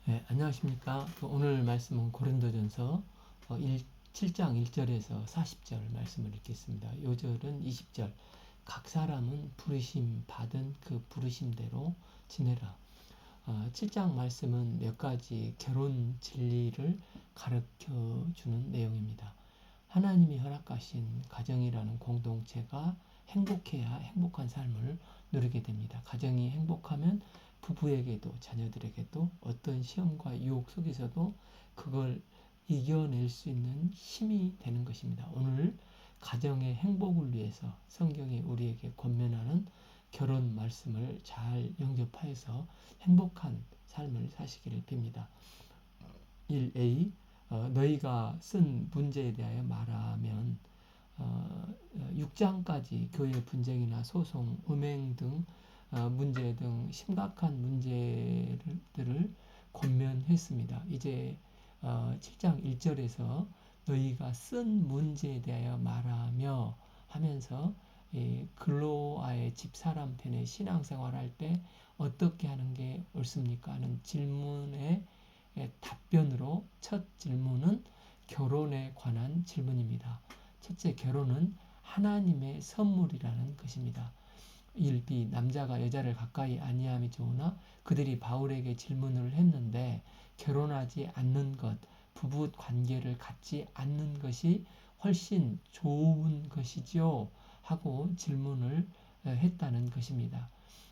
네, 안녕하십니까. 오늘 말씀은 고린도전서 7장 1절에서 40절 말씀을 읽겠습니다. 요절은 20절. 각 사람은 부르심 받은 그 부르심대로 지내라. 7장 말씀은 몇 가지 결혼 진리를 가르쳐 주는 내용입니다. 하나님이 허락하신 가정이라는 공동체가 행복해야 행복한 삶을 누리게 됩니다. 가정이 행복하면 부부에게도 자녀들에게도 어떤 시험과 유혹 속에서도 그걸 이겨낼 수 있는 힘이 되는 것입니다. 오늘 가정의 행복을 위해서 성경이 우리에게 권면하는 결혼 말씀을 잘 영접하여서 행복한 삶을 사시기를 빕니다. 1a 너희가 쓴 문제에 대하여 말하면 6장까지 교회 분쟁이나 소송, 음행 등 문제 등 심각한 문제들을 권면했습니다. 이제 7장 1절에서 너희가 쓴 문제에 대하여 말하며 하면서 글로아의 집사람 편의 신앙생활할 때 어떻게 하는 게 옳습니까? 하는 질문에 답변으로 첫 질문은 결혼에 관한 질문입니다. 첫째, 결혼은 하나님의 선물이라는 것입니다. 1b 남자가 여자를 가까이 아니함이 좋으나 그들이 바울에게 질문을 했는데 결혼하지 않는 것, 부부 관계를 갖지 않는 것이 훨씬 좋은 것이죠 하고 질문을 했다는 것입니다.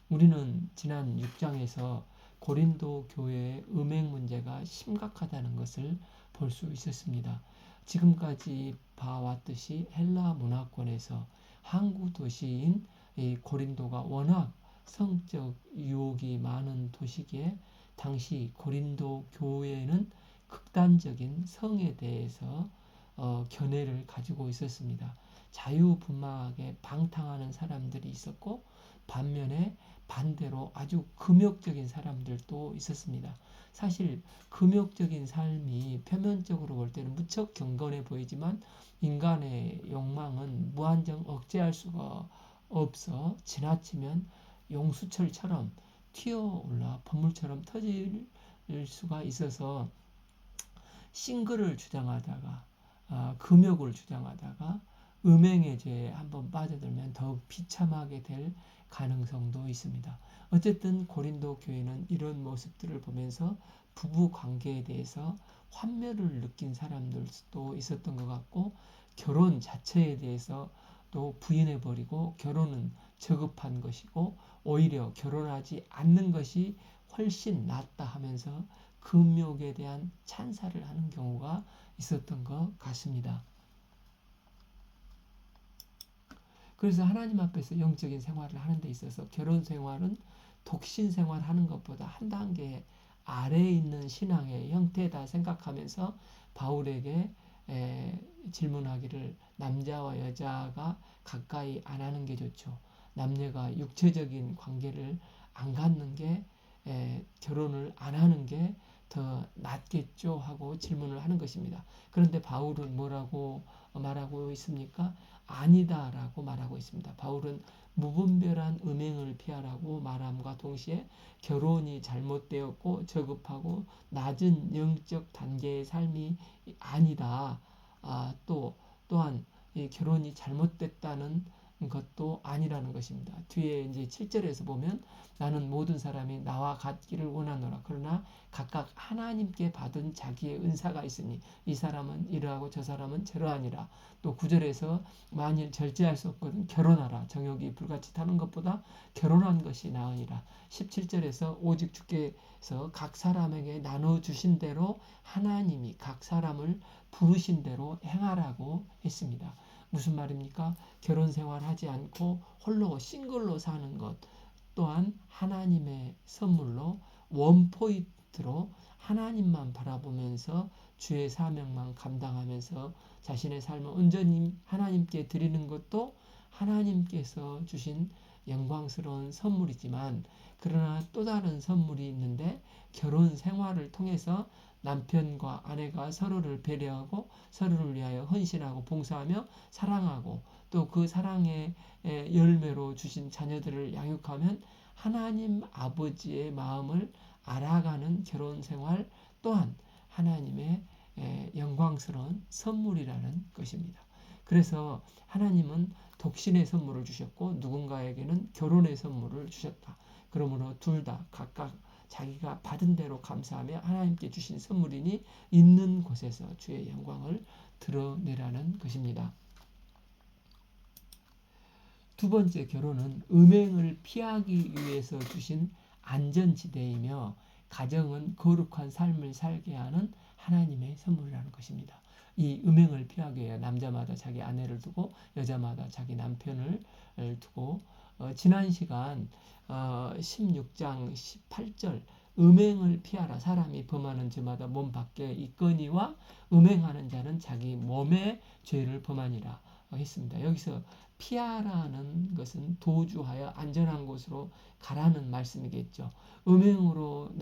우리는 지난 6장에서 고린도 교회의 음행 문제가 심각하다는 것을 볼 수 있었습니다. 지금까지 봐왔듯이 헬라 문화권에서 항구 도시인 고린도가 워낙 성적 유혹이 많은 도시기에 당시 고린도 교회는 극단적인 성에 대해서 견해를 가지고 있었습니다. 자유분방하게 방탕하는 사람들이 있었고 반면에 반대로 아주 금욕적인 사람들도 있었습니다. 사실 금욕적인 삶이 표면적으로 볼 때는 무척 경건해 보이지만 인간의 욕망은 무한정 억제할 수가 없어 지나치면 용수철처럼 튀어올라 번물처럼 터질 수가 있어서 싱글을 주장하다가 금욕을 주장하다가 음행의 죄에 한번 빠져들면 더욱 비참하게 될 가능성도 있습니다. 어쨌든 고린도 교회는 이런 모습들을 보면서 부부 관계에 대해서 환멸을 느낀 사람들도 있었던 것 같고 결혼 자체에 대해서 또 부인해버리고 결혼은 저급한 것이고 오히려 결혼하지 않는 것이 훨씬 낫다 하면서 금욕에 대한 찬사를 하는 경우가 있었던 것 같습니다. 그래서 하나님 앞에서 영적인 생활을 하는 데 있어서 결혼 생활은 독신 생활하는 것보다 한 단계 아래에 있는 신앙의 형태다 생각하면서 바울에게 질문하기를 남자와 여자가 가까이 안 하는 게 좋죠. 남녀가 육체적인 관계를 안 갖는 게 결혼을 안 하는 게 더 낫겠죠 하고 질문을 하는 것입니다. 그런데 바울은 뭐라고 말하고 있습니까? 아니다라고 말하고 있습니다. 바울은 무분별한 음행을 피하라고 말함과 동시에 결혼이 잘못되었고 저급하고 낮은 영적 단계의 삶이 아니다. 또한 결혼이 잘못됐다는 것도 아니라는 것입니다. 뒤에 이제 7절에서 보면 나는 모든 사람이 나와 같기를 원하노라. 그러나 각각 하나님께 받은 자기의 은사가 있으니 이 사람은 이러하고 저 사람은 저러하니라. 또 9절에서 만일 절제할 수 없거든 결혼하라. 정욕이 불같이 타는 것보다 결혼한 것이 나으니라. 17절에서 오직 주께서 각 사람에게 나눠주신 대로 하나님이 각 사람을 부르신 대로 행하라고 했습니다. 무슨 말입니까? 결혼 생활하지 않고 홀로 싱글로 사는 것 또한 하나님의 선물로 원포인트로 하나님만 바라보면서 주의 사명만 감당하면서 자신의 삶을 온전히 하나님께 드리는 것도 하나님께서 주신 영광스러운 선물이지만 그러나 또 다른 선물이 있는데 결혼 생활을 통해서 남편과 아내가 서로를 배려하고 서로를 위하여 헌신하고 봉사하며 사랑하고 또 그 사랑의 열매로 주신 자녀들을 양육하면 하나님 아버지의 마음을 알아가는 결혼 생활 또한 하나님의 영광스러운 선물이라는 것입니다. 그래서 하나님은 독신의 선물을 주셨고 누군가에게는 결혼의 선물을 주셨다. 그러므로 둘 다 각각 자기가 받은 대로 감사하며 하나님께 주신 선물이니 있는 곳에서 주의 영광을 드러내라는 것입니다. 두 번째, 결혼은 음행을 피하기 위해서 주신 안전지대이며 가정은 거룩한 삶을 살게 하는 하나님의 선물이라는 것입니다. 이 음행을 피하기 위해 남자마다 자기 아내를 두고 여자마다 자기 남편을 두고 지난 시간 16장 18절 음행을 피하라. 사람이 범하는 죄마다 몸 밖에 있거니와 음행하는 자는 자기 몸의 죄를 범하니라 했습니다. 여기서 피하라는 것은 도주하여 안전한 곳으로 가라는 말씀이겠죠. 음행으로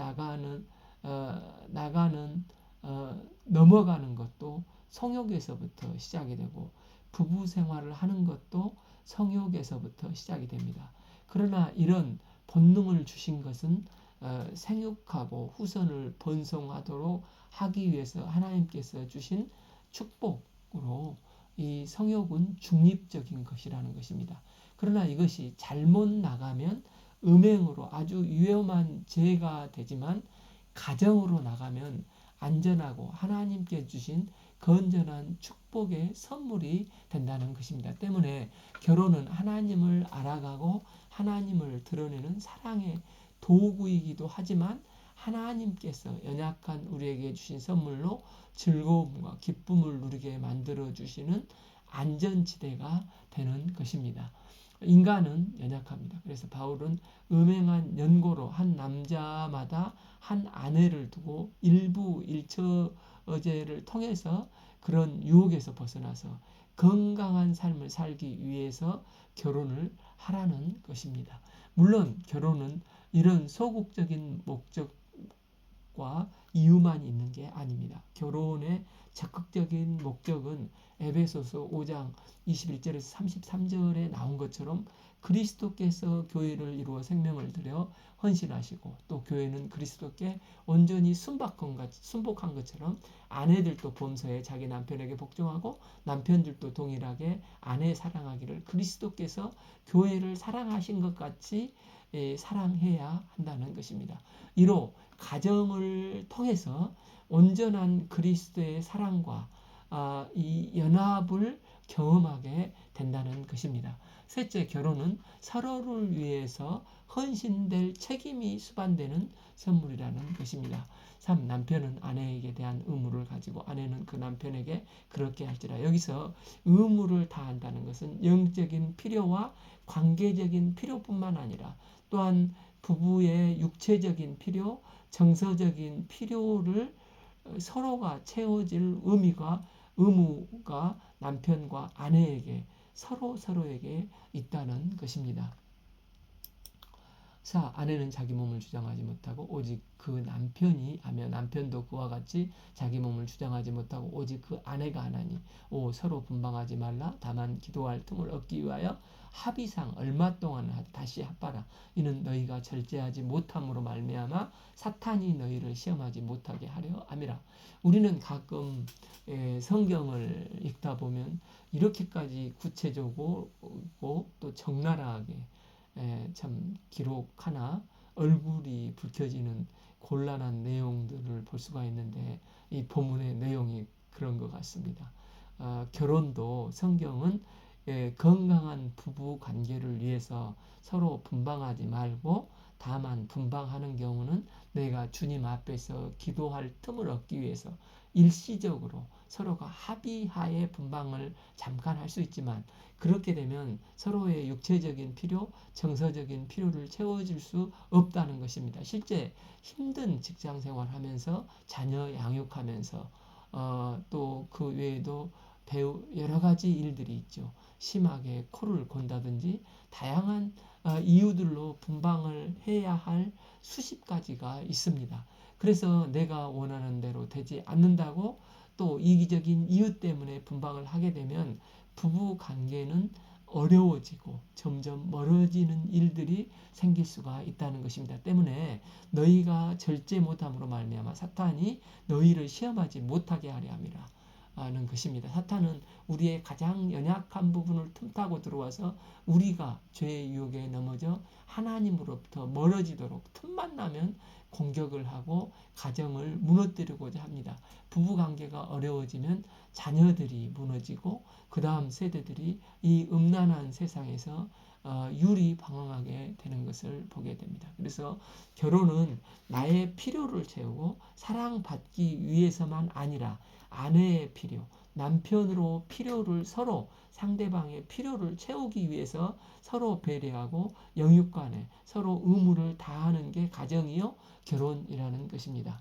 넘어가는 것도 성욕에서부터 시작이 되고 부부 생활을 하는 것도 성욕에서부터 시작이 됩니다. 그러나 이런 본능을 주신 것은 생육하고 후손을 번성하도록 하기 위해서 하나님께서 주신 축복으로 이 성욕은 중립적인 것이라는 것입니다. 그러나 이것이 잘못 나가면 음행으로 아주 위험한 죄가 되지만 가정으로 나가면 안전하고 하나님께 주신 건전한 축복의 선물이 된다는 것입니다. 때문에 결혼은 하나님을 알아가고 하나님을 드러내는 사랑의 도구이기도 하지만 하나님께서 연약한 우리에게 주신 선물로 즐거움과 기쁨을 누리게 만들어 주시는 안전지대가 되는 것입니다. 인간은 연약합니다. 그래서 바울은 음행한 연고로 한 남자마다 한 아내를 두고 일부 일처제를 통해서 그런 유혹에서 벗어나서 건강한 삶을 살기 위해서 결혼을 하라는 것입니다. 물론 결혼은 이런 소극적인 목적과 이유만 있는 게 아닙니다. 결혼의 적극적인 목적은 에베소서 5장 21절에서 33절에 나온 것처럼 그리스도께서 교회를 이루어 생명을 들여 헌신하시고 또 교회는 그리스도께 온전히 순복한 것처럼 아내들도 범사에 자기 남편에게 복종하고 남편들도 동일하게 아내 사랑하기를 그리스도께서 교회를 사랑하신 것 같이 사랑해야 한다는 것입니다. 이로 가정을 통해서 온전한 그리스도의 사랑과 이 연합을 경험하게 된다는 것입니다. 셋째, 결혼은 서로를 위해서 헌신될 책임이 수반되는 선물이라는 것입니다. 3. 남편은 아내에게 대한 의무를 가지고 아내는 그 남편에게 그렇게 할지라. 여기서 의무를 다한다는 것은 영적인 필요와 관계적인 필요뿐만 아니라 또한 부부의 육체적인 필요, 정서적인 필요를 서로가 채워질 의무가 남편과 아내에게 서로에게 있다는 것입니다. 4. 아내는 자기 몸을 주장하지 못하고 오직 그 남편이 하며 남편도 그와 같이 자기 몸을 주장하지 못하고 오직 그 아내가 하나니 5. 서로 분방하지 말라. 다만 기도할 틈을 얻기 위하여 합의상 얼마 동안 다시 합하라. 이는 너희가 절제하지 못함으로 말미암아 사탄이 너희를 시험하지 못하게 하려 함이라. 우리는 가끔 성경을 읽다 보면 이렇게까지 구체적이고 또 적나라하게 참 기록하나 얼굴이 붉혀지는 곤란한 내용들을 볼 수가 있는데 이 본문의 내용이 그런 것 같습니다. 결혼도 성경은 건강한 부부 관계를 위해서 서로 분방하지 말고 다만 분방하는 경우는 내가 주님 앞에서 기도할 틈을 얻기 위해서 일시적으로 서로가 합의하에 분방을 잠깐 할 수 있지만 그렇게 되면 서로의 육체적인 필요, 정서적인 필요를 채워줄 수 없다는 것입니다. 실제 힘든 직장 생활하면서 자녀 양육하면서 또 그 외에도 여러 가지 일들이 있죠. 심하게 코를 곤다든지 다양한 이유들로 분방을 해야 할 수십 가지가 있습니다. 그래서 내가 원하는 대로 되지 않는다고 또 이기적인 이유 때문에 분방을 하게 되면 부부 관계는 어려워지고 점점 멀어지는 일들이 생길 수가 있다는 것입니다. 때문에 너희가 절제 못함으로 말미암아 사탄이 너희를 시험하지 못하게 하려 함이라 하는 것입니다. 사탄은 우리의 가장 연약한 부분을 틈타고 들어와서 우리가 죄의 유혹에 넘어져 하나님으로부터 멀어지도록 틈만 나면 공격을 하고 가정을 무너뜨리고자 합니다. 부부관계가 어려워지면 자녀들이 무너지고 그 다음 세대들이 이 음란한 세상에서 유리방황하게 되는 것을 보게 됩니다. 그래서 결혼은 나의 필요를 채우고 사랑받기 위해서만 아니라 아내의 필요, 남편으로 필요를 서로 상대방의 필요를 채우기 위해서 서로 배려하고 영육간에 서로 의무를 다하는 게 가정이요 결혼이라는 것입니다.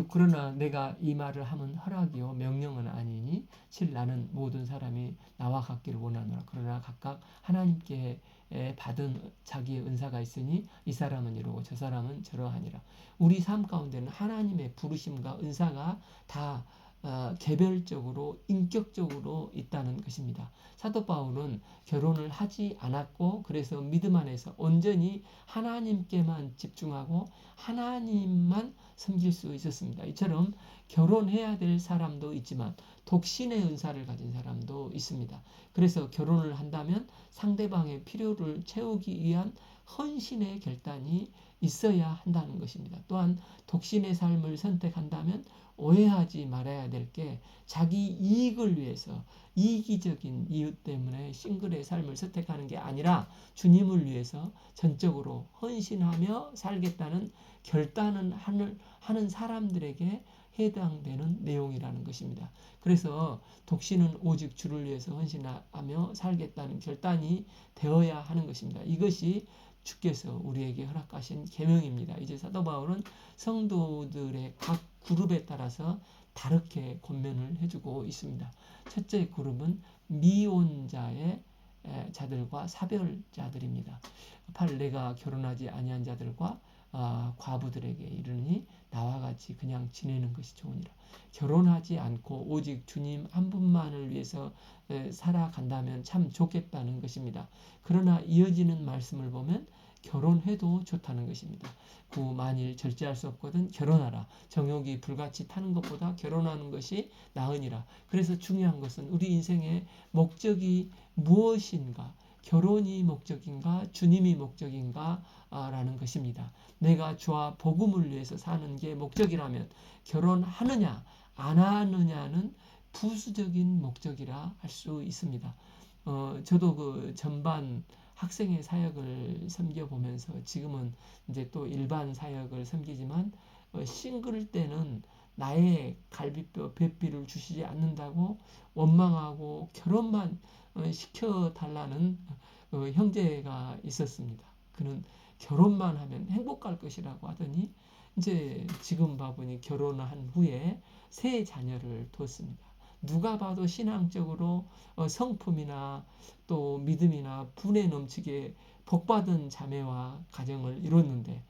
그러나 내가 이 말을 하면 허락이요 명령은 아니니 실 나는 모든 사람이 나와 같기를 원하노라. 그러나 각각 하나님께 받은 자기의 은사가 있으니 이 사람은 이러고 저 사람은 저러하니라. 우리 삶 가운데는 하나님의 부르심과 은사가 다 개별적으로 인격적으로 있다는 것입니다. 사도 바울은 결혼을 하지 않았고 그래서 믿음 안에서 온전히 하나님께만 집중하고 하나님만 섬길 수 있었습니다. 이처럼 결혼해야 될 사람도 있지만 독신의 은사를 가진 사람도 있습니다. 그래서 결혼을 한다면 상대방의 필요를 채우기 위한 헌신의 결단이 있어야 한다는 것입니다. 또한 독신의 삶을 선택한다면 오해하지 말아야 될 게 자기 이익을 위해서 이기적인 이유 때문에 싱글의 삶을 선택하는 게 아니라 주님을 위해서 전적으로 헌신하며 살겠다는 결단을 하는 사람들에게 해당되는 내용이라는 것입니다. 그래서 독신은 오직 주를 위해서 헌신하며 살겠다는 결단이 되어야 하는 것입니다. 이것이 주께서 우리에게 허락하신 계명입니다. 이제 사도 바울은 성도들의 각 그룹에 따라서 다르게 권면을 해주고 있습니다. 첫째 그룹은 미혼자의 자들과 사별자들입니다. 8. 내가 결혼하지 아니한 자들과 과부들에게 이르니 나와 같이 그냥 지내는 것이 좋으니라. 결혼하지 않고 오직 주님 한 분만을 위해서 살아간다면 참 좋겠다는 것입니다. 그러나 이어지는 말씀을 보면 결혼해도 좋다는 것입니다. 만일 절제할 수 없거든 결혼하라. 정욕이 불같이 타는 것보다 결혼하는 것이 나으니라. 그래서 중요한 것은 우리 인생의 목적이 무엇인가? 결혼이 목적인가? 주님이 목적인가? 라는 것입니다. 내가 주와 복음을 위해서 사는 게 목적이라면 결혼하느냐 안 하느냐는 부수적인 목적이라 할 수 있습니다. 저도 그 전반 학생의 사역을 섬겨보면서 지금은 이제 또 일반 사역을 섬기지만 싱글 때는 나의 갈비뼈 배필을 주시지 않는다고 원망하고 결혼만 시켜달라는 형제가 있었습니다. 그는 결혼만 하면 행복할 것이라고 하더니 이제 지금 봐보니 결혼한 후에 세 자녀를 뒀습니다. 누가 봐도 신앙적으로 성품이나 또 믿음이나 분에 넘치게 복받은 자매와 가정을 이뤘는데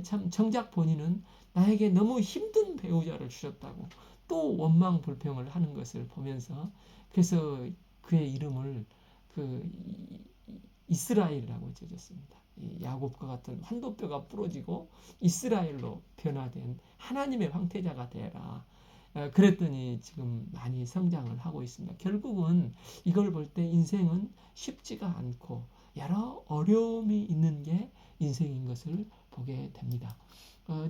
참 정작 본인은 나에게 너무 힘든 배우자를 주셨다고 또 원망 불평을 하는 것을 보면서 그래서 그의 이름을 이스라엘이라고 지었습니다. 야곱과 같은 환도뼈가 부러지고 이스라엘로 변화된 하나님의 황태자가 되라. 그랬더니 지금 많이 성장을 하고 있습니다. 결국은 이걸 볼 때 인생은 쉽지가 않고 여러 어려움이 있는 게 인생인 것을 보게 됩니다.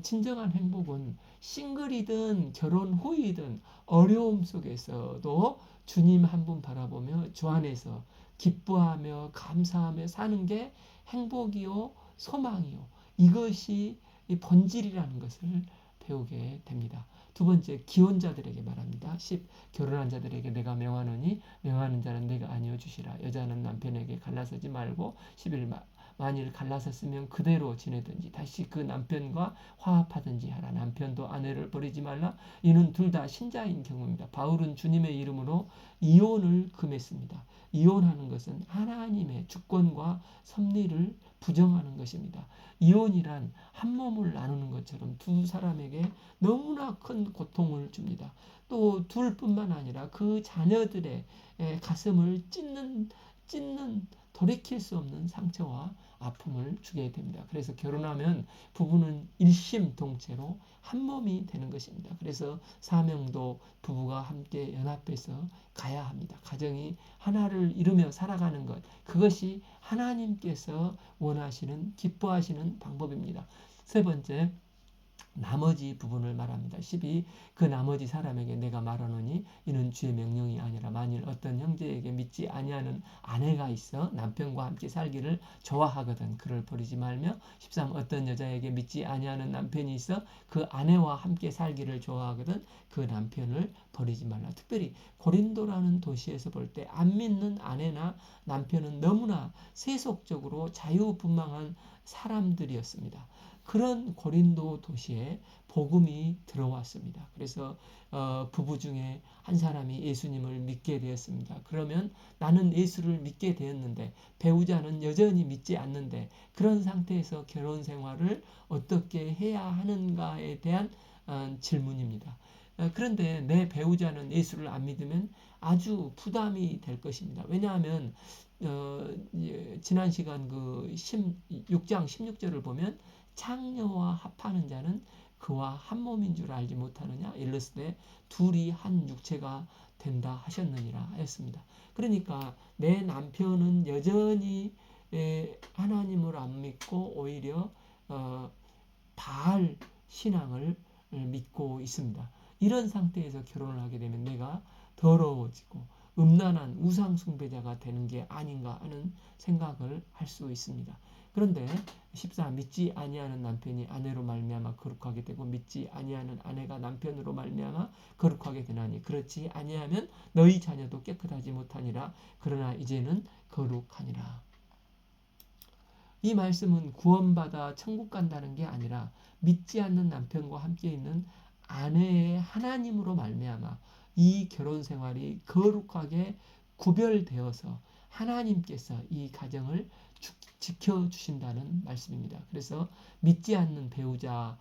진정한 행복은 싱글이든 결혼 후이든 어려움 속에서도 주님 한 분 바라보며 주 안에서 기뻐하며 감사하며 사는 게 행복이요 소망이요 이것이 본질이라는 것을 배우게 됩니다. 두 번째 기혼자들에게 말합니다. 10. 결혼한 자들에게 내가 명하노니 명하는 자는 내가 아니어 주시라. 여자는 남편에게 갈라서지 말고 11. 만일 갈라섰으면 그대로 지내든지 다시 그 남편과 화합하든지 하라. 남편도 아내를 버리지 말라. 이는 둘 다 신자인 경우입니다. 바울은 주님의 이름으로 이혼을 금했습니다. 이혼하는 것은 하나님의 주권과 섭리를 부정하는 것입니다. 이혼이란 한 몸을 나누는 것처럼 두 사람에게 너무나 큰 고통을 줍니다. 또 둘뿐만 아니라 그 자녀들의 가슴을 찢는 돌이킬 수 없는 상처와 아픔을 주게 됩니다. 그래서 결혼하면 부부는 일심동체로 한 몸이 되는 것입니다. 그래서 사명도 부부가 함께 연합해서 가야 합니다. 가정이 하나를 이루며 살아가는 것, 그것이 하나님께서 원하시는, 기뻐하시는 방법입니다. 세 번째, 나머지 부분을 말합니다. 12. 그 나머지 사람에게 내가 말하노니 이는 주의 명령이 아니라 만일 어떤 형제에게 믿지 아니하는 아내가 있어 남편과 함께 살기를 좋아하거든 그를 버리지 말며 13. 어떤 여자에게 믿지 아니하는 남편이 있어 그 아내와 함께 살기를 좋아하거든 그 남편을 버리지 말라. 특별히 고린도라는 도시에서 볼 때 안 믿는 아내나 남편은 너무나 세속적으로 자유분방한 사람들이었습니다. 그런 고린도 도시에 복음이 들어왔습니다. 그래서 부부 중에 한 사람이 예수님을 믿게 되었습니다. 그러면 나는 예수를 믿게 되었는데 배우자는 여전히 믿지 않는데 그런 상태에서 결혼 생활을 어떻게 해야 하는가에 대한 질문입니다. 그런데 내 배우자는 예수를 안 믿으면 아주 부담이 될 것입니다. 왜냐하면 지난 시간 그 6장 16절을 보면 창녀와 합하는 자는 그와 한 몸인 줄 알지 못하느냐 일렀으되 둘이 한 육체가 된다 하셨느니라 하였습니다. 그러니까 내 남편은 여전히 하나님을 안 믿고 오히려 바알 신앙을 믿고 있습니다. 이런 상태에서 결혼을 하게 되면 내가 더러워지고 음란한 우상 숭배자가 되는 게 아닌가 하는 생각을 할 수 있습니다. 그런데 14. 믿지 아니하는 남편이 아내로 말미암아 거룩하게 되고 믿지 아니하는 아내가 남편으로 말미암아 거룩하게 되나니 그렇지 아니하면 너희 자녀도 깨끗하지 못하니라. 그러나 이제는 거룩하니라. 이 말씀은 구원받아 천국 간다는 게 아니라 믿지 않는 남편과 함께 있는 아내의 하나님으로 말미암아 이 결혼 생활이 거룩하게 구별되어서 하나님께서 이 가정을 지켜주신다는 말씀입니다. 그래서 믿지 않는 배우자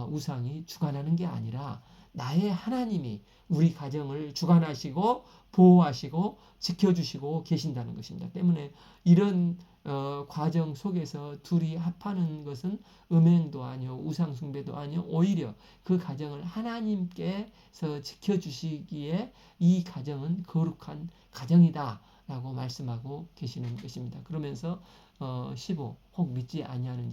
우상이 주관하는 게 아니라 나의 하나님이 우리 가정을 주관하시고 보호하시고 지켜주시고 계신다는 것입니다. 때문에 이런 과정 속에서 둘이 합하는 것은 음행도 아니요 우상 숭배도 아니요 오히려 그 가정을 하나님께서 지켜주시기에 이 가정은 거룩한 가정이다 라고 말씀하고 계시는 것입니다. 그러면서 15. 혹 믿지 아니하는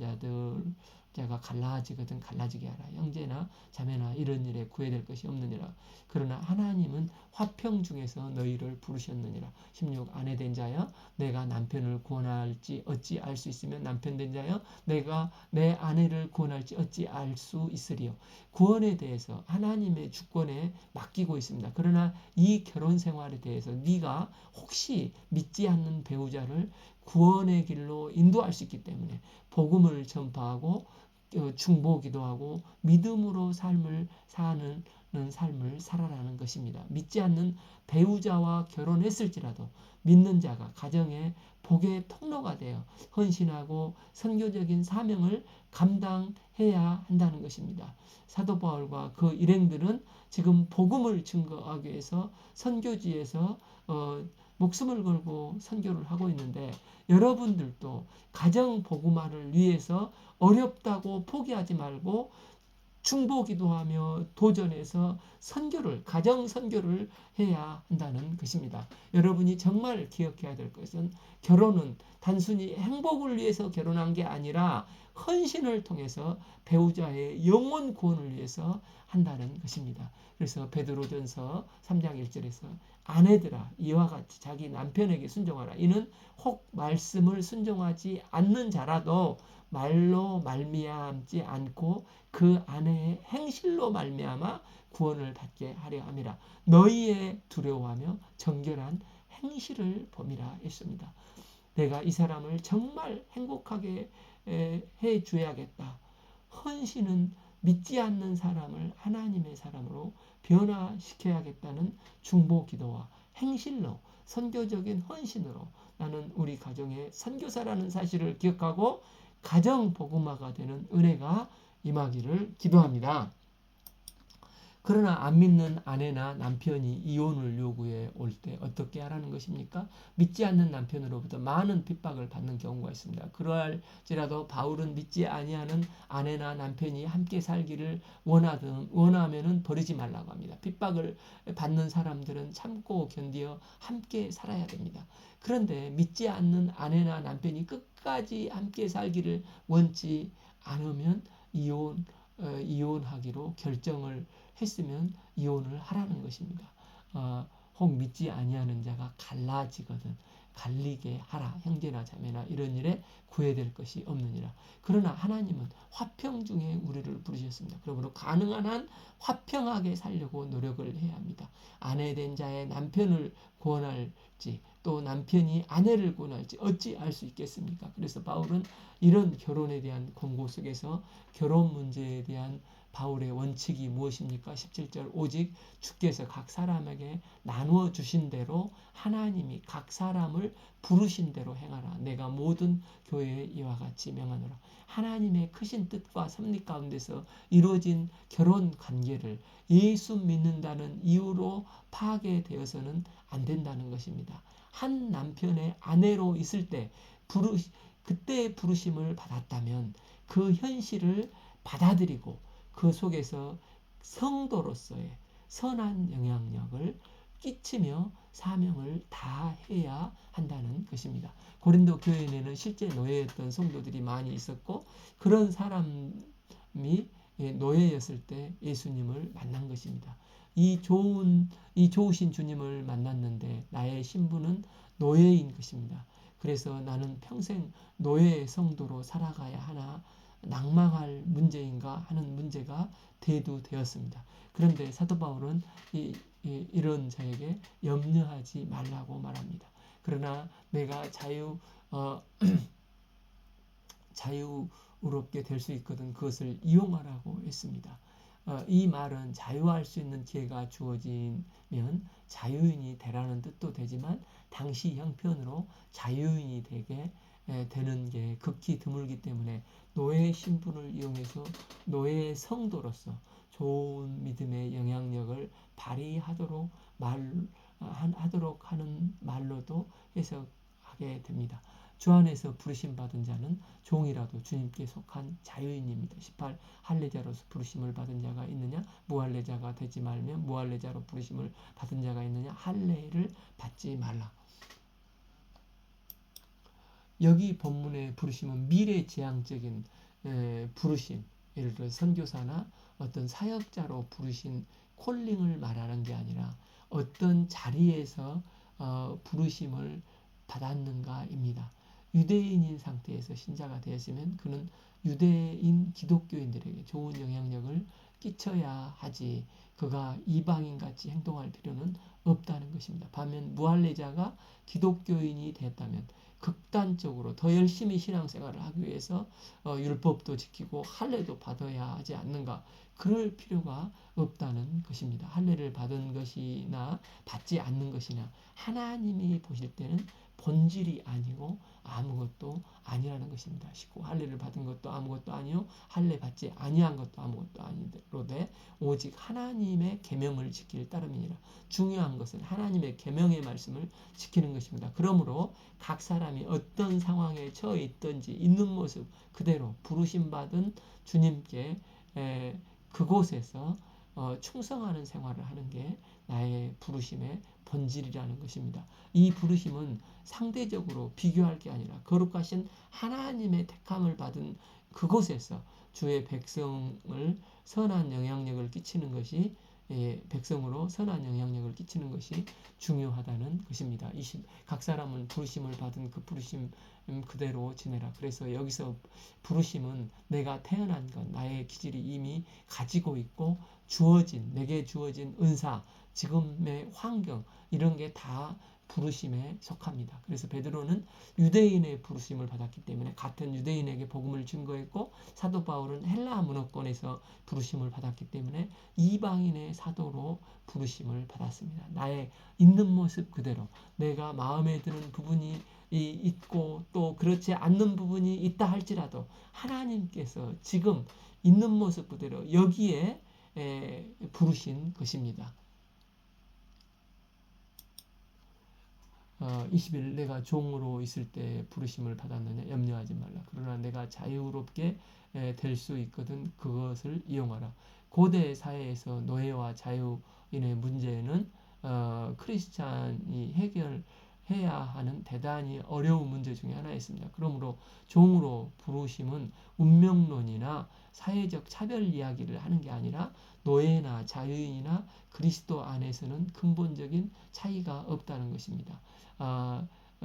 자가 갈라지거든 갈라지게 하라. 형제나 자매나 이런 일에 구애될 것이 없느니라. 그러나 하나님은 화평 중에서 너희를 부르셨느니라. 16. 아내 된 자여 내가 남편을 구원할지 어찌 알 수 있으며 남편 된 자여 내가 내 아내를 구원할지 어찌 알 수 있으리요. 구원에 대해서 하나님의 주권에 맡기고 있습니다. 그러나 이 결혼 생활에 대해서 네가 혹시 믿지 않는 배우자를 구원의 길로 인도할 수 있기 때문에 복음을 전파하고 중보 기도하고 믿음으로 삶을 사는 삶을 살아라는 것입니다. 믿지 않는 배우자와 결혼했을지라도 믿는 자가 가정의 복의 통로가 되어 헌신하고 선교적인 사명을 감당해야 한다는 것입니다. 사도 바울과 그 일행들은 지금 복음을 증거하기 위해서 선교지에서 목숨을 걸고 선교를 하고 있는데 여러분들도 가정 복음화를 위해서 어렵다고 포기하지 말고 중보기도하며 도전해서 가정 선교를 해야 한다는 것입니다. 여러분이 정말 기억해야 될 것은 결혼은 단순히 행복을 위해서 결혼한 게 아니라 헌신을 통해서 배우자의 영혼 구원을 위해서 한다는 것입니다. 그래서 베드로전서 3장 1절에서 아내들아 이와 같이 자기 남편에게 순종하라. 이는 혹 말씀을 순종하지 않는 자라도 말로 말미암지 않고 그 아내의 행실로 말미암아 구원을 받게 하려 함이라. 너희의 두려워하며 정결한 행실을 범이라 했습니다. 내가 이 사람을 정말 행복하게 해 줘야겠다. 헌신은 믿지 않는 사람을 하나님의 사람으로 변화시켜야겠다는 중보 기도와 행실로 선교적인 헌신으로 나는 우리 가정의 선교사라는 사실을 기억하고 가정 복음화가 되는 은혜가 임하기를 기도합니다. 그러나 안 믿는 아내나 남편이 이혼을 요구해 올 때 어떻게 하라는 것입니까? 믿지 않는 남편으로부터 많은 핍박을 받는 경우가 있습니다. 그러할지라도 바울은 믿지 아니하는 아내나 남편이 함께 살기를 원하면은 버리지 말라고 합니다. 핍박을 받는 사람들은 참고 견디어 함께 살아야 됩니다. 그런데 믿지 않는 아내나 남편이 끝까지 함께 살기를 원치 않으면 이혼하기로 결정을 했으면 이혼을 하라는 것입니다. 혹 믿지 아니하는 자가 갈라지거든 갈리게 하라. 형제나 자매나 이런 일에 구애될 것이 없느니라. 그러나 하나님은 화평 중에 우리를 부르셨습니다. 그러므로 가능한 한 화평하게 살려고 노력을 해야 합니다. 아내된 자의 남편을 구원할지 또 남편이 아내를 구원할지 어찌 알 수 있겠습니까? 그래서 바울은 이런 결혼에 대한 권고 속에서 결혼 문제에 대한 바울의 원칙이 무엇입니까? 17절 오직 주께서 각 사람에게 나누어 주신 대로 하나님이 각 사람을 부르신 대로 행하라. 내가 모든 교회에 이와 같이 명하노라. 하나님의 크신 뜻과 섭리 가운데서 이루어진 결혼 관계를 예수 믿는다는 이유로 파괴되어서는 안 된다는 것입니다. 한 남편의 아내로 있을 때 그때 부르심을 받았다면 그 현실을 받아들이고 그 속에서 성도로서의 선한 영향력을 끼치며 사명을 다해야 한다는 것입니다. 고린도 교회에는 실제 노예였던 성도들이 많이 있었고 그런 사람이 노예였을 때 예수님을 만난 것입니다. 이 좋으신 주님을 만났는데 나의 신분은 노예인 것입니다. 그래서 나는 평생 노예의 성도로 살아가야 하나 낭망할 문제인가 하는 문제가 대두되었습니다. 그런데 사도 바울은 이런 자에게 염려하지 말라고 말합니다. 그러나 내가 자유롭게 될 수 있거든 그것을 이용하라고 했습니다. 이 말은 자유할 수 있는 기회가 주어지면 자유인이 되라는 뜻도 되지만 당시 형편으로 자유인이 되게 되는 게 극히 드물기 때문에 노예의 신분을 이용해서 노예의 성도로서 좋은 믿음의 영향력을 발휘하도록 하도록 하는 말로도 해석하게 됩니다. 주 안에서 부르심 받은 자는 종이라도 주님께 속한 자유인입니다. 18 할례자로서 부르심을 받은 자가 있느냐 무할례자가 되지 말면 무할례자로 부르심을 받은 자가 있느냐 할례를 받지 말라. 여기 본문의 부르심은 미래지향적인 부르심, 예를 들어 선교사나 어떤 사역자로 부르신 콜링을 말하는 게 아니라 어떤 자리에서 부르심을 받았는가입니다. 유대인인 상태에서 신자가 되었으면 그는 유대인 기독교인들에게 좋은 영향력을 끼쳐야 하지 그가 이방인같이 행동할 필요는 없다는 것입니다. 반면 무할례자가 기독교인이 됐다면 극단적으로 더 열심히 신앙생활을 하기 위해서 율법도 지키고 할례도 받아야 하지 않는가 그럴 필요가 없다는 것입니다. 할례를 받은 것이나 받지 않는 것이나 하나님이 보실 때는 본질이 아니고 아무것도 아니라는 것입니다. 19 할례를 받은 것도 아무것도 아니요 할례 받지 아니한 것도 아무것도 아니로되 오직 하나님의 계명을 지킬 따름이니라. 중요한 것은 하나님의 계명의 말씀을 지키는 것입니다. 그러므로 각 사람이 어떤 상황에 처해 있든지 있는 모습 그대로 부르심 받은 주님께 그곳에서 충성하는 생활을 하는 게 나의 부르심의 본질이라는 것입니다. 이 부르심은 상대적으로 비교할 게 아니라 거룩하신 하나님의 택함을 받은 그곳에서 주의 백성을 선한 영향력을 끼치는 것이 백성으로 선한 영향력을 끼치는 것이 중요하다는 것입니다. 각 사람은 부르심을 받은 그 부르심 그대로 지내라. 그래서 여기서 부르심은 내가 태어난 것, 나의 기질이 이미 가지고 있고 내게 주어진 은사, 지금의 환경 이런 게 다 부르심에 속합니다. 그래서 베드로는 유대인의 부르심을 받았기 때문에 같은 유대인에게 복음을 증거했고 사도 바울은 헬라 문화권에서 부르심을 받았기 때문에 이방인의 사도로 부르심을 받았습니다. 나의 있는 모습 그대로 내가 마음에 드는 부분이 있고 또 그렇지 않는 부분이 있다 할지라도 하나님께서 지금 있는 모습 그대로 여기에 부르신 것입니다. 20일 내가 종으로 있을 때 부르심을 받았느냐 염려하지 말라. 그러나 내가 자유롭게 될 수 있거든 그것을 이용하라. 고대 사회에서 노예와 자유인의 문제는 크리스찬이 해결해야 하는 대단히 어려운 문제 중에 하나였습니다. 그러므로 종으로 부르심은 운명론이나 사회적 차별 이야기를 하는 게 아니라 노예나 자유인이나 그리스도 안에서는 근본적인 차이가 없다는 것입니다.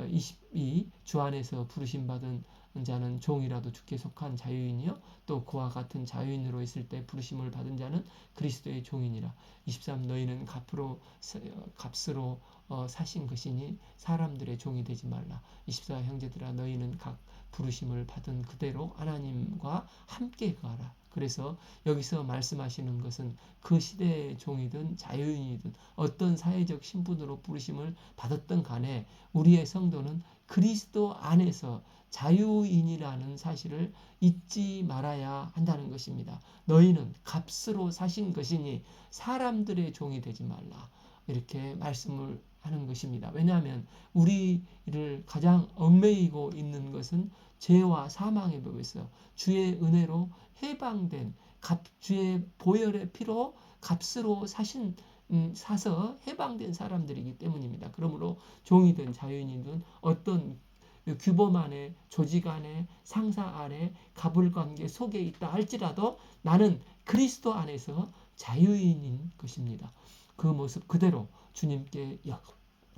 22. 주 안에서 부르심 받은 자는 종이라도 주께 속한 자유인이요 또 그와 같은 자유인으로 있을 때 부르심을 받은 자는 그리스도의 종이니라. 23. 너희는 값으로 사신 것이니 사람들의 종이 되지 말라. 24. 형제들아 너희는 각 부르심을 받은 그대로 하나님과 함께 가라. 그래서 여기서 말씀하시는 것은 그 시대의 종이든 자유인이든 어떤 사회적 신분으로 부르심을 받았던 간에 우리의 성도는 그리스도 안에서 자유인이라는 사실을 잊지 말아야 한다는 것입니다. 너희는 값으로 사신 것이니 사람들의 종이 되지 말라. 이렇게 말씀을 하는 것입니다. 왜냐하면 우리를 가장 얽매이고 있는 것은 죄와 사망의 법에서 주의 은혜로 해방된 주의 보혈의 피로 값으로 사서 해방된 사람들이기 때문입니다. 그러므로 종이든 자유인이든 어떤 규범 안에 조직 안에 상사 안에 갑을관계 속에 있다 할지라도 나는 그리스도 안에서 자유인인 것입니다. 그 모습 그대로 주님께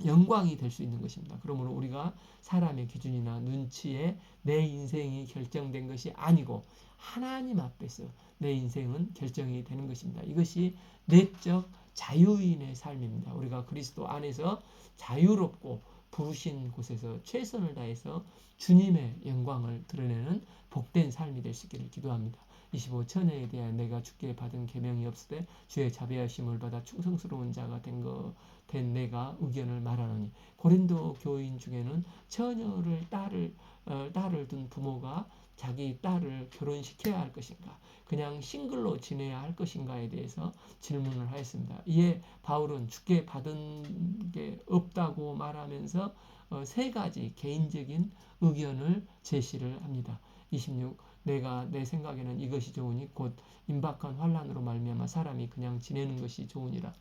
영광이 될 수 있는 것입니다. 그러므로 우리가 사람의 기준이나 눈치에 내 인생이 결정된 것이 아니고 하나님 앞에서 내 인생은 결정이 되는 것입니다. 이것이 내적 자유인의 삶입니다. 우리가 그리스도 안에서 자유롭고 부르신 곳에서 최선을 다해서 주님의 영광을 드러내는 복된 삶이 될 수 있기를 기도합니다. 25. 처녀에 대한 내가 주께 받은 계명이 없으되 주의 자비하심을 받아 충성스러운 자가 된 내가 의견을 말하노니. 고린도 교인 중에는 처녀를 딸을 둔 부모가 자기 딸을 결혼시켜야 할 것인가 그냥 싱글로 지내야 할 것인가에 대해서 질문을 하였습니다. 이에 바울은 주께 받은 게 없다고 말하면서 세 가지 개인적인 의견을 제시를 합니다. 26. 내가 내 생각에는 이것이 좋으니 곧 임박한 환난으로 말미암아 사람이 그냥 지내는 것이 좋으니라.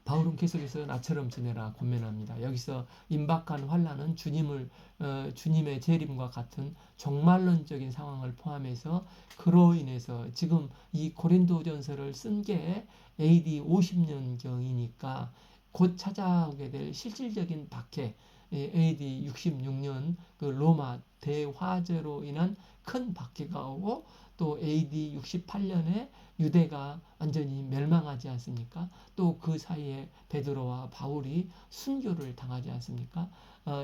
바울은 계속해서 나처럼 지내라 권면합니다. 여기서 임박한 환난은 주님의 재림과 같은 종말론적인 상황을 포함해서 그로 인해서 지금 이 고린도전서를 쓴 게 AD 50년경이니까 곧 찾아오게 될 실질적인 박해 AD 66년 그 로마 대화재로 인한 큰 박해가 오고 또 AD 68년에 유대가 완전히 멸망하지 않습니까? 또 그 사이에 베드로와 바울이 순교를 당하지 않습니까?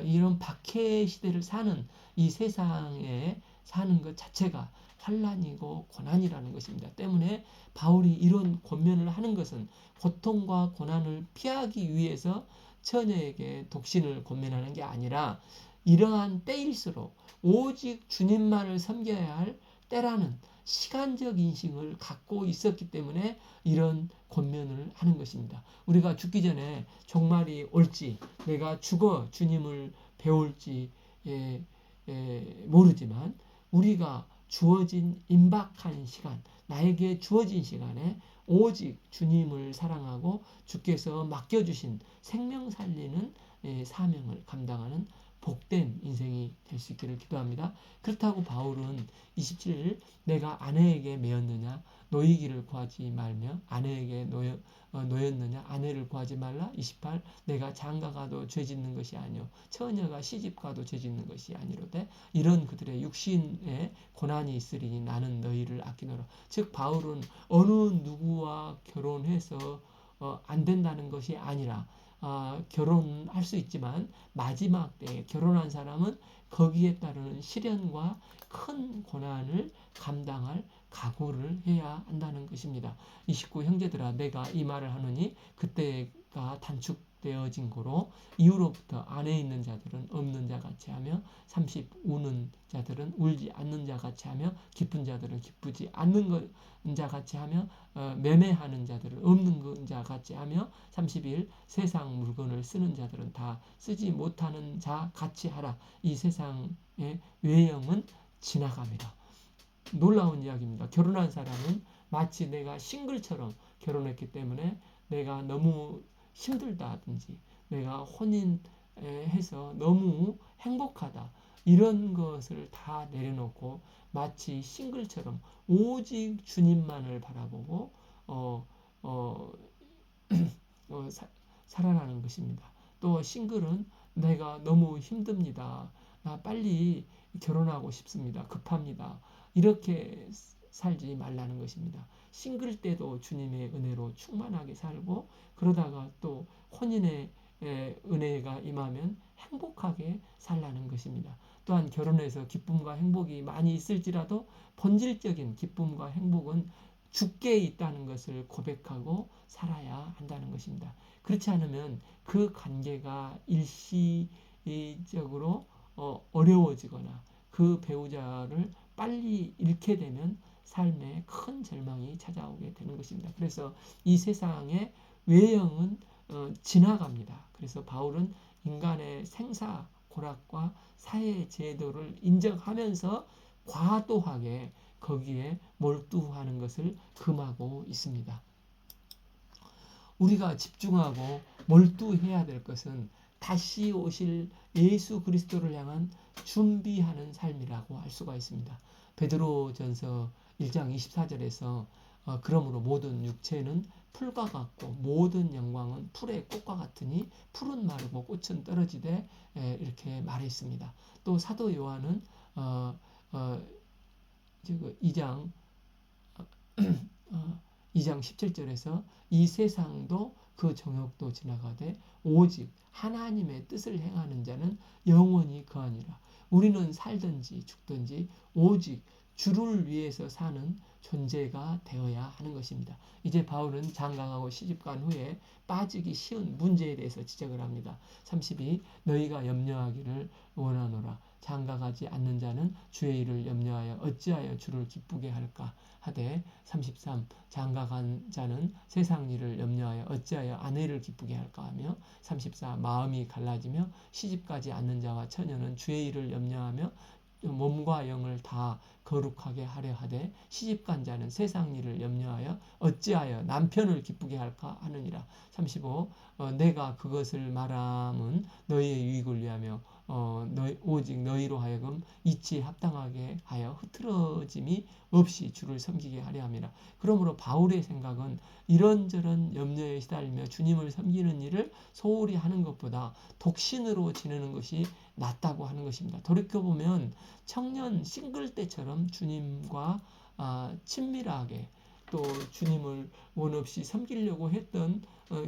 이런 박해 시대를 사는 이 세상에 사는 것 자체가 환난이고 고난이라는 것입니다. 때문에 바울이 이런 권면을 하는 것은 고통과 고난을 피하기 위해서 처녀에게 독신을 권면하는 게 아니라 이러한 때일수록 오직 주님만을 섬겨야 할 때라는 시간적 인식을 갖고 있었기 때문에 이런 권면을 하는 것입니다. 우리가 죽기 전에 종말이 올지 내가 죽어 주님을 배울지 모르지만 우리가 주어진 임박한 시간 나에게 주어진 시간에 오직 주님을 사랑하고 주께서 맡겨주신 생명 살리는 사명을 감당하는 복된 인생이 될 수 있기를 기도합니다. 그렇다고 바울은 27일 내가 아내에게 매였느냐 노이기를 구하지 말며 아내에게 노였느냐 아내를 구하지 말라. 28 내가 장가가도 죄짓는 것이 아니요 처녀가 시집가도 죄짓는 것이 아니로되 이런 그들의 육신에 고난이 있으리니 나는 너희를 아끼노라. 즉 바울은 어느 누구와 결혼해서 안 된다는 것이 아니라 결혼할 수 있지만 마지막 때에 결혼한 사람은 거기에 따르는 시련과 큰 고난을 감당할 각오를 해야 한다는 것입니다. 29 형제들아 내가 이 말을 하노니 그때가 중복되어진 거로 이후로부터 안에 있는 자들은 없는 자 같이 하며 30 우는 자들은 울지 않는 자 같이 하며 기쁜 자들은 기쁘지 않는 자 같이 하며 매매하는 자들은 없는 자 같이 하며 31 세상 물건을 쓰는 자들은 다 쓰지 못하는 자 같이 하라. 이 세상의 외형은 지나갑니다. 놀라운 이야기입니다. 결혼한 사람은 마치 내가 싱글처럼 결혼했기 때문에 내가 너무 힘들다든지 내가 혼인해서 너무 행복하다 이런 것을 다 내려놓고 마치 싱글처럼 오직 주님만을 바라보고 살아나는 것입니다. 또 싱글은 내가 너무 힘듭니다. 나 빨리 결혼하고 싶습니다. 급합니다. 이렇게 살지 말라는 것입니다. 싱글 때도 주님의 은혜로 충만하게 살고 그러다가 또 혼인의 은혜가 임하면 행복하게 살라는 것입니다. 또한 결혼해서 기쁨과 행복이 많이 있을지라도 본질적인 기쁨과 행복은 주께 있다는 것을 고백하고 살아야 한다는 것입니다. 그렇지 않으면 그 관계가 일시적으로 어려워지거나 그 배우자를 빨리 잃게 되면 삶에 큰 절망이 찾아오게 되는 것입니다. 그래서 이 세상의 외형은 지나갑니다. 그래서 바울은 인간의 생사, 고락과 사회 제도를 인정하면서 과도하게 거기에 몰두하는 것을 금하고 있습니다. 우리가 집중하고 몰두해야 될 것은 다시 오실 예수 그리스도를 향한 준비하는 삶이라고 할 수가 있습니다. 베드로전서 1장 24절에서 그러므로 모든 육체는 풀과 같고 모든 영광은 풀의 꽃과 같으니 풀은 마르고 꽃은 떨어지되 이렇게 말했습니다. 또 사도 요한은 2장 17절에서 이 세상도 그 정욕도 지나가되 오직 하나님의 뜻을 행하는 자는 영원히 거하니라. 우리는 살든지 죽든지 오직 주를 위해서 사는 존재가 되어야 하는 것입니다. 이제 바울은 장가가고 시집간 후에 빠지기 쉬운 문제에 대해서 지적을 합니다. 32 너희가 염려하기를 원하노라. 장가가지 않는 자는 주의 일을 염려하여 어찌하여 주를 기쁘게 할까 하되 33 장가간 자는 세상 일을 염려하여 어찌하여 아내를 기쁘게 할까 하며 34 마음이 갈라지며 시집가지 않는 자와 처녀는 주의 일을 염려하며 몸과 영을 다 거룩하게 하려 하되 시집간 자는 세상 일을 염려하여 어찌하여 남편을 기쁘게 할까 하느니라. 35 내가 그것을 말함은 너희의 유익을 위하며 오직 너희로 하여금 이치에 합당하게 하여 흐트러짐이 없이 주를 섬기게 하려 함이라. 그러므로 바울의 생각은 이런저런 염려에 시달리며 주님을 섬기는 일을 소홀히 하는 것보다 독신으로 지내는 것이 낫다고 하는 것입니다. 돌이켜보면 청년 싱글 때처럼 주님과 친밀하게 또 주님을 원 없이 섬기려고 했던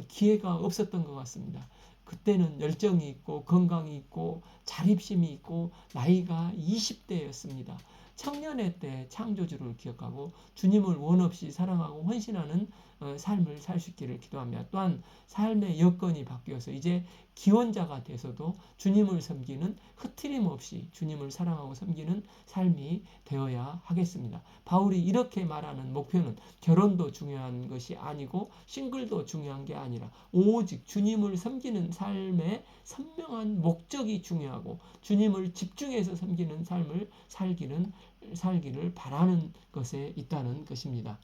기회가 없었던 것 같습니다. 그때는 열정이 있고 건강이 있고 자립심이 있고 나이가 20대였습니다. 청년의 때 창조주를 기억하고 주님을 원 없이 사랑하고 헌신하는 삶을 살 수 있기를 기도합니다. 또한 삶의 여건이 바뀌어서 이제 기혼자가 돼서도 주님을 섬기는 흐트림 없이 주님을 사랑하고 섬기는 삶이 되어야 하겠습니다. 바울이 이렇게 말하는 목표는 결혼도 중요한 것이 아니고 싱글도 중요한 게 아니라 오직 주님을 섬기는 삶의 선명한 목적이 중요하고 주님을 집중해서 섬기는 삶을 살기를 바라는 것에 있다는 것입니다.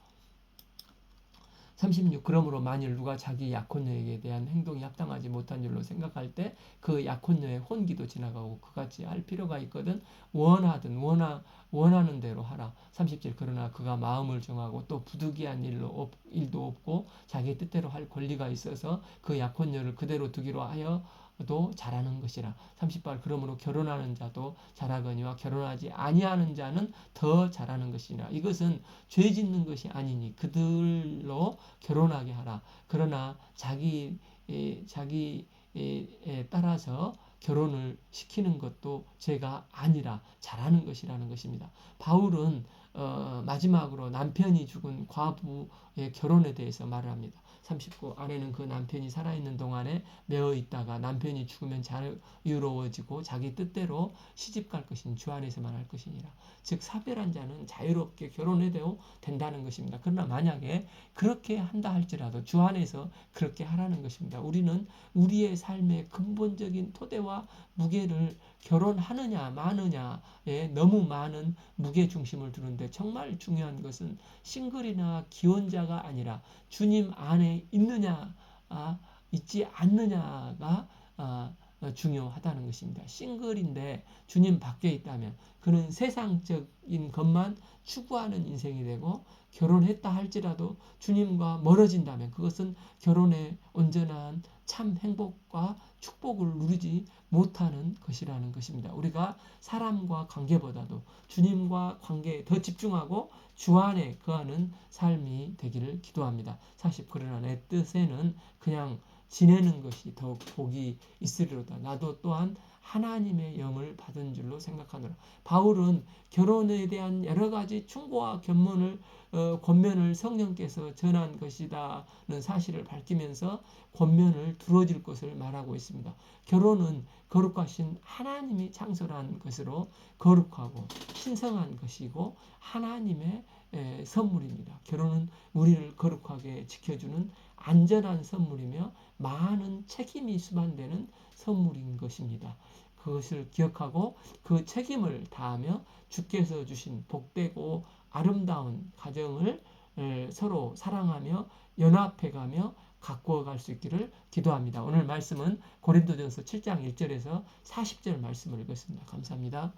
36 그러므로 만일 누가 자기 약혼녀에게 대한 행동이 합당하지 못한 줄로 생각할 때 그 약혼녀의 혼기도 지나가고 그같이 할 필요가 있거든 원하는 대로 하라. 37 그러나 그가 마음을 정하고 또 부득이한 일도 없고 자기 뜻대로 할 권리가 있어서 그 약혼녀를 그대로 두기로 하여도 잘하는 것이라. 38 그러므로 결혼하는 자도 잘하거니와 결혼하지 아니하는 자는 더 잘하는 것이라. 이것은 죄 짓는 것이 아니니 그들로 결혼하게 하라. 그러나 자기에 따라서 결혼을 시키는 것도 죄가 아니라 잘하는 것이라는 것입니다. 바울은 마지막으로 남편이 죽은 과부의 결혼에 대해서 말을 합니다. 39 아내는 그 남편이 살아있는 동안에 매어 있다가 남편이 죽으면 자유로워지고 자기 뜻대로 시집갈 것이니 주 안에서만 할 것이니라. 즉 사별한 자는 자유롭게 결혼해도 된다는 것입니다. 그러나 만약에 그렇게 한다 할지라도 주 안에서 그렇게 하라는 것입니다. 우리는 우리의 삶의 근본적인 토대와 무게를 결혼하느냐 마느냐에 너무 많은 무게 중심을 두는데, 정말 중요한 것은 싱글이나 기혼자가 아니라 주님 안에 있느냐 있지 않느냐가 중요하다는 것입니다. 싱글인데 주님 밖에 있다면 그는 세상적인 것만 추구하는 인생이 되고, 결혼했다 할지라도 주님과 멀어진다면 그것은 결혼의 온전한 참 행복과 축복을 누리지 못하는 것이라는 것입니다. 우리가 사람과 관계보다도 주님과 관계에 더 집중하고 주 안에 거하는 삶이 되기를 기도합니다. 40 그러나 내 뜻에는 그냥 지내는 것이 더욱 복이 있으리로다. 나도 또한 하나님의 영을 받은 줄로 생각하노라. 바울은 결혼에 대한 여러 가지 충고와 권면을 성령께서 전한 것이다는 사실을 밝히면서 권면을 들어줄 것을 말하고 있습니다. 결혼은 거룩하신 하나님이 창설한 것으로 거룩하고 신성한 것이고 하나님의 선물입니다. 결혼은 우리를 거룩하게 지켜주는 안전한 선물이며 많은 책임이 수반되는 선물인 것입니다. 그것을 기억하고 그 책임을 다하며 주께서 주신 복되고 아름다운 가정을 서로 사랑하며 연합해가며 가꾸어 갈 수 있기를 기도합니다. 오늘 말씀은 고린도전서 7장 1절에서 40절 말씀을 읽었습니다. 감사합니다.